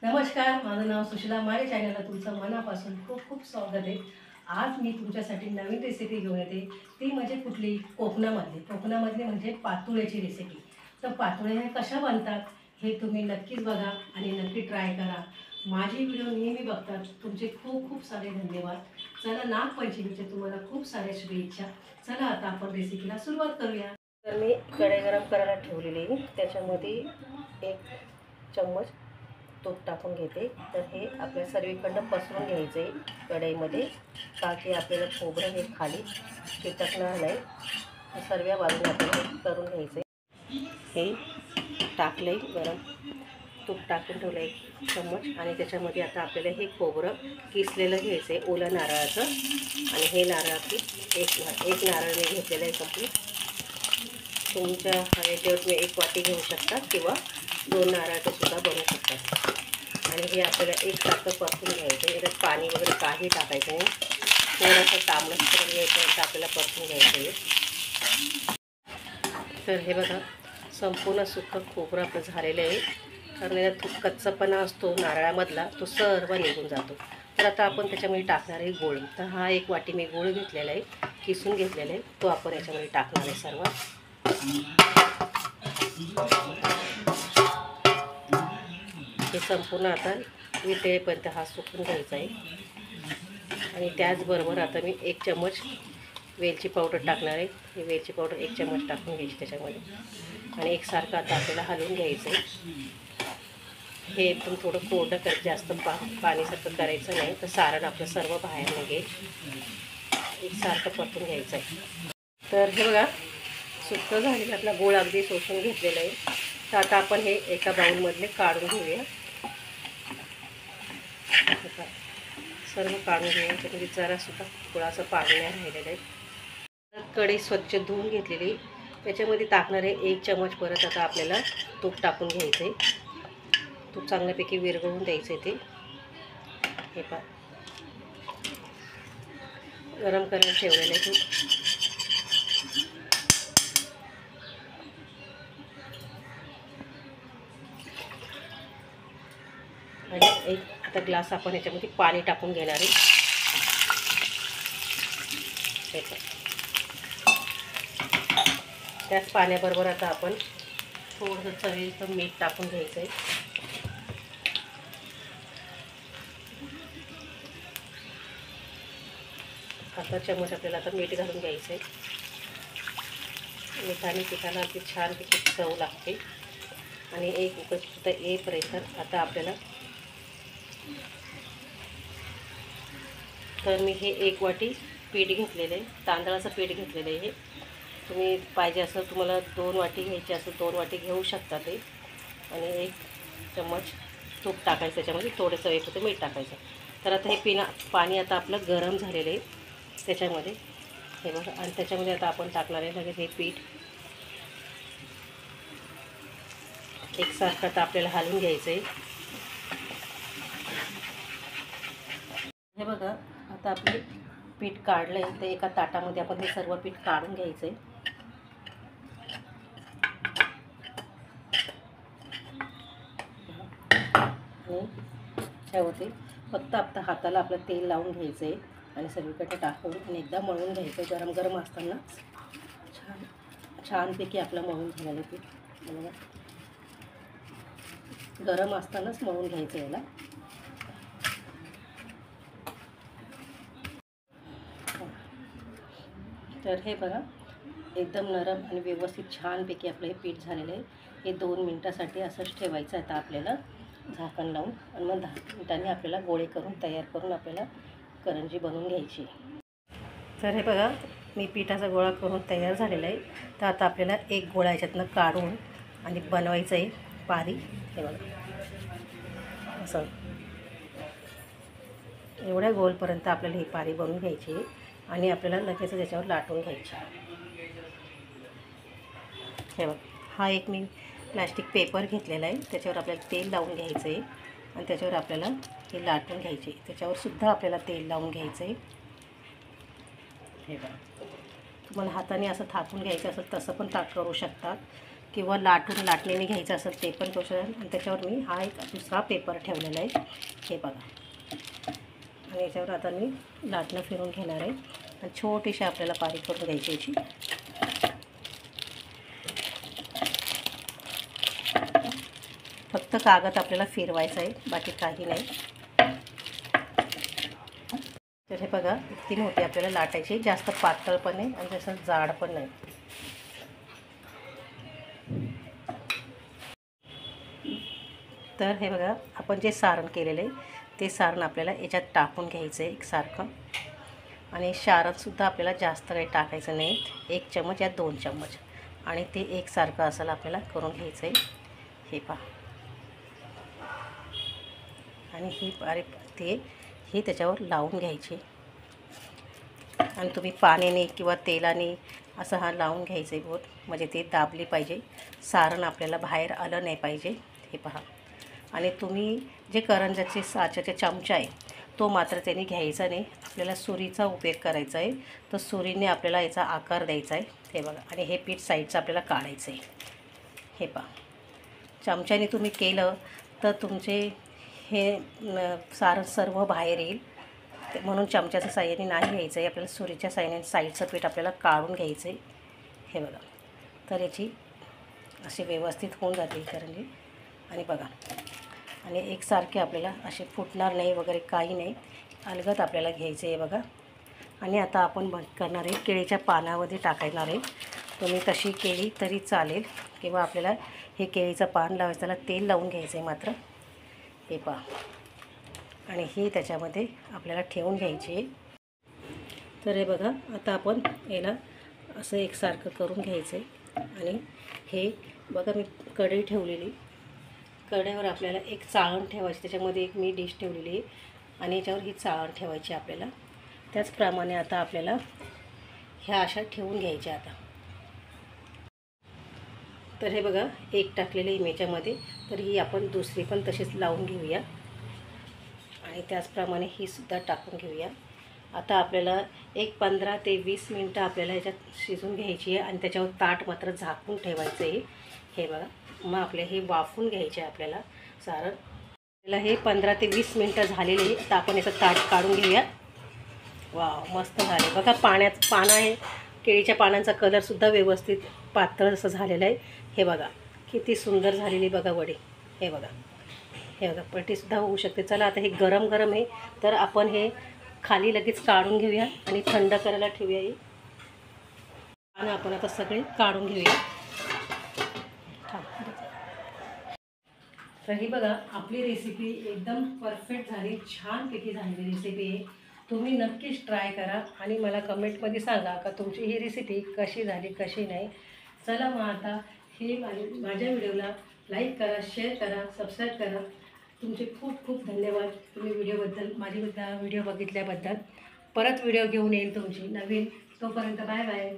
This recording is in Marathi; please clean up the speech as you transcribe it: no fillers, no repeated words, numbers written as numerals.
नमस्कार, माझं नाव सुशीला. माझ्या चॅनलला तुमचं मनापासून खूप खूप स्वागत आहे. आज मी तुमच्यासाठी नवीन रेसिपी घेऊन येते. ती म्हणजे कुठली? कोकणामधली म्हणजे पातोळ्याची रेसिपी. तर पातोळ्या ह्या कशा बनतात हे तुम्ही नक्कीच बघा आणि नक्की ट्राय करा. माझी व्हिडिओ नेहमी बघतात तुमचे खूप खूप सारे धन्यवाद. चला, नागपंचमीचे तुम्हाला खूप साऱ्या शुभेच्छा. चला आता आपण रेसिपीला सुरुवात करूया. तर मी कढई गरम करायला ठेवलेली आहे. त्याच्यामध्ये 1 चम्मच तूप टाकून घेते. तर हे आपल्या सर्वीकडनं पसरून घ्यायचं आहे कढईमध्ये, ताकी आपल्याला खोबरं हे खाली चिटकणार नाही. सर्व बाजूने आपल्याला करून घ्यायचं आहे. हे टाकले गरम तूप टाकून ठेवलं 1 चम्मच आणि त्याच्यामध्ये आता आपल्याला हे खोबरं किसलेलं घ्यायचं आहे, ओलं नारळाचं. आणि हे नारळ आपली एक नारळ मी घेतलेलं आहे कंप्लीट. तुमच्या ह्याच्यावर तुम्ही 1 वाटी घेऊ शकता किंवा 2 नारळाचं सुद्धा बनवू शकता. आणि हे आपल्याला एकसारखं परतून घ्यायचं आहे. याच्यात पाणी वगैरे काही टाकायचं नाही. थोडंसं तांबडं करून घ्यायचं तर आपल्याला परतून घ्यायचं आहे. तर हे बघा, संपूर्ण सुकं खोबरं आपलं झालेलं आहे. कारण यात कच्चापणा असतो नारळामधला, तो सर्व निघून जातो. तर आता आपण त्याच्यामध्ये टाकणार आहे गोळ. तर हा 1 वाटी मी गोळ घेतलेला आहे, किसून घेतलेला आहे. तो आपण याच्यामध्ये टाकणार आहे सर्व. हे संपूर्ण आता वितळेपर्यंत हा सुकून घ्यायचा आहे. आणि त्याचबरोबर आता मी 1 चम्मच वेलची पावडर टाकणार आहे. ही वेलची पावडर 1 चम्मच टाकून घ्यायची त्याच्यामध्ये. आणि एकसारखं आता आपल्याला हलवून घ्यायचं आहे. हे एकदम थोडं कोरडं जास्त पाणीसारखं करायचं नाही, तर सारण आपलं सर्व बाहेर निघेल. एकसारखं परतून घ्यायचं आहे. तर हे बघा, सुक्कं झालेलं आपला गोळ अगदी शोषून घेतलेलं आहे. तर आता आपण हे एका बाउलमधले काढून घेऊया. सर्व काढून घेऊया. त्यामध्ये जरासुद्धा थोडासा पाणी नाही राहिलेलं आहे. कढई स्वच्छ धुवून घेतलेली, त्याच्यामध्ये टाकणार आहे 1 चम्मच. परत आता आपल्याला तूप टाकून घ्यायचं आहे. तूप चांगल्यापैकी विरघळून द्यायचं आहे. ते हे पहा, गरम करायला ठेवलेलं आहे तूप. आणि आता ग्लास आपण याच्यामध्ये पाणी टाकून घेणार आहे. त्याच पाण्याबरोबर आता आपण थोडंसं चवीचं मीठ टाकून घ्यायचं आहे. आता चम्मच आपल्याला आता मीठ घालून घ्यायचं आहे. मिठाने पिठाला अगदी छानपैकी चव लागते. आणि एक उकळी सुद्धा येईपर्यंत आता आपल्याला, तर मी हे 1 वाटी पीठ घेतलेलं आहे, तांदळाचं पीठ घेतलेलं आहे. हे तुम्ही पाहिजे असं, तुम्हाला 2 वाटी घ्यायची असेल 2 वाटी घेऊ शकता ते. आणि 1 चम्मच तूप टाकायचं, त्याच्यामध्ये थोडंसं चवीपुरतं मीठ टाकायचं. तर आता हे पाणी आता आपलं गरम झालेलं आहे त्याच्यामध्ये. हे बघा, आणि त्याच्यामध्ये आता आपण टाकणार आहे लगेच हे पीठ. एकसारखं आता आपल्याला हलवून घ्यायचं आहे. हे बघा, आता आपले पीठ काढलं आहे. तर एका ताटामध्ये आपण हे सर्व पीठ काढून घ्यायचं आहे. आणि त्यावरती फक्त आपल्या हाताला आपलं तेल लावून घ्यायचं आहे आणि सगळीकडे टाकून आणि एकदा मळून घ्यायचं आहे. गरम गरम असताना छानपैकी आपलं मळून झालेलं पीठ बघा, गरम असतानाच मळून घ्यायचं याला. तर हे बघा, एकदम नरम आणि व्यवस्थित छानपैकी आपलं हे पीठ झालेलं आहे. हे 2 मिनटासाठी असंच ठेवायचं आता आपल्याला झाकण लावून. आणि मग 10 मिनिटांनी आपल्याला गोळे करून तयार करून आपल्याला करंजी बनवून घ्यायची. तर हे बघा, मी पिठाचा गोळा करून तयार झालेला आहे. तर आता आपल्याला 1 गोळा याच्यातनं काढून आणि बनवायचं आहे पारी. हे बघा, असं एवढ्या गोलपर्यंत आपल्याला ही पारी बनवून घ्यायची आहे. आणि आपल्याला लगेच त्याच्यावर लाटून घ्यायची. हे बघा, हा एक मी प्लॅस्टिक पेपर घेतलेला आहे. त्याच्यावर आपल्याला तेल लावून घ्यायचं आहे आणि त्याच्यावर आपल्याला हे लाटून घ्यायचे. त्याच्यावर सुद्धा आपल्याला तेल लावून घ्यायचं आहे. हे बघा, तुम्हाला हाताने असं थापून घ्यायचं असेल तसं पण करू शकतात. किंवा लाटणीने घ्यायचं असेल ते पण करू शकता. आणि त्याच्यावर मी हा एक दुसरा पेपर ठेवलेला आहे, हे बघा. आणि याच्यावर आता मी लाटणं फिरून घेणार आहे आणि छोटीशी आपल्याला बारीक करून घ्यायची याची. फक्त कागद आपल्याला फिरवायचा आहे, बाकी काही नाही. तर हे बघा इतकी मोठी आपल्याला लाटायची, जास्त पातळ पण नाही आणि जास्त जाड पण नाही. तर हे बघा आपण जे सारण केलेलं आहे ते सारण आपल्याला याच्यात टाकून घ्यायचं आहे एकसारखं. आणि सारणसुद्धा आपल्याला जास्त काही टाकायचं नाही, 1 चम्मच या 2 चम्मच, आणि ते एकसारखं असं आपल्याला करून घ्यायचं आहे, हे पहा. आणि हे त्याच्यावर लावून घ्यायचे. आणि तुम्ही पाण्याने किंवा तेलाने असं हा लावून घ्यायचं आहे बोट, म्हणजे ते दाबली पाहिजे, सारण आपल्याला बाहेर आलं नाही पाहिजे, हे पहा. आणि तुम्ही जे करंजाचे साच्याचे चमचा आहे तो मात्र त्याने घ्यायचा नाही, आपल्याला सुरीचा उपयोग करायचा आहे. तर सुरीने आपल्याला याचा आकार द्यायचा आहे, हे बघा. आणि हे पीठ साईडचं आपल्याला काढायचं आहे, हे पहा. चमच्याने तुम्ही केलं तर तुमचे हे सारण सर्व बाहेर येईल, म्हणून चमच्याच्या साह्याने नाही घ्यायचं आहे, आपल्याला सुरीच्या साह्याने साईडचं पीठ आपल्याला काढून घ्यायचं आहे, हे बघा. तर याची अशी व्यवस्थित होऊन जाते करंजी. आणि बघा, आणि एकसारखे आपल्याला असे फुटणार नाही वगैरे काही नाही, अलगद आपल्याला घ्यायचं आहे, बघा. आणि आता आपण करणार आहे केळीच्या पानामध्ये टाकणार आहे. तुम्ही तशी केली तरी चालेल, किंवा आपल्याला हे केळीचं पान लावायचं, त्याला तेल लावून घ्यायचं आहे मात्र, हे पहा. आणि हे त्याच्यामध्ये आपल्याला ठेवून घ्यायची आहे. तर हे बघा आता आपण याला असं एकसारखं करून घ्यायचं आहे. आणि हे बघा मी कढई ठेवलेली, कढईवर आपल्याला एक चाळण ठेवायची, त्याच्यामध्ये एक मी डिश ठेवलेली आहे आणि याच्यावर ही चाळण ठेवायची आपल्याला. त्याचप्रमाणे आता आपल्याला ह्या अशा ठेवून घ्यायच्या आता. तर हे बघा एक टाकलेली इमेच्यामध्ये, तर ही आपण दुसरी पण तशीच लावून घेऊया आणि त्याचप्रमाणे ही सुद्धा टाकून घेऊया. आता आपल्याला एक 15 ते 20 मिनटं आपल्याला ह्याच्यात शिजून घ्यायची आहे आणि त्याच्यावर ताट मात्र झाकून ठेवायचं आहे, हे बघा. मग आपले हे वाफून घ्यायचे आपल्याला सारण. आपल्याला हे 15 ते 20 मिनटं झालेले आहे. आता आपण याचं ताट काढून घेऊया. वाव, मस्त झाले बघा. पानं आहे, केळीच्या पानांचा कलरसुद्धा व्यवस्थित पातळ असं झालेलं आहे, हे बघा. किती सुंदर झालेली बघा वडी, हे बघा. हे बघा पलटीसुद्धा होऊ शकते. चला आता हे गरम गरम आहे, तर आपण हे खाली लगेच काढून घेऊया आणि थंड करायला ठेवूया. ही आणि आपण आता सगळे काढून घेऊया. तर ही बघा आपली रेसिपी एकदम परफेक्ट झाली, छानपैकी झालेली रेसिपी आहे. तुम्ही नक्कीच ट्राय करा आणि मला कमेंटमध्ये सांगा का तुमची ही रेसिपी कशी झाली कशी नाही. चला मग आता हे माझ्या व्हिडिओला लाईक करा, शेअर करा, सबस्क्राईब करा. तुमचे खूप खूप धन्यवाद, तुम्ही माझी व्हिडिओ बघितल्याबद्दल. परत व्हिडिओ घेऊन येईल तुमची नवीन. तोपर्यंत बाय बाय.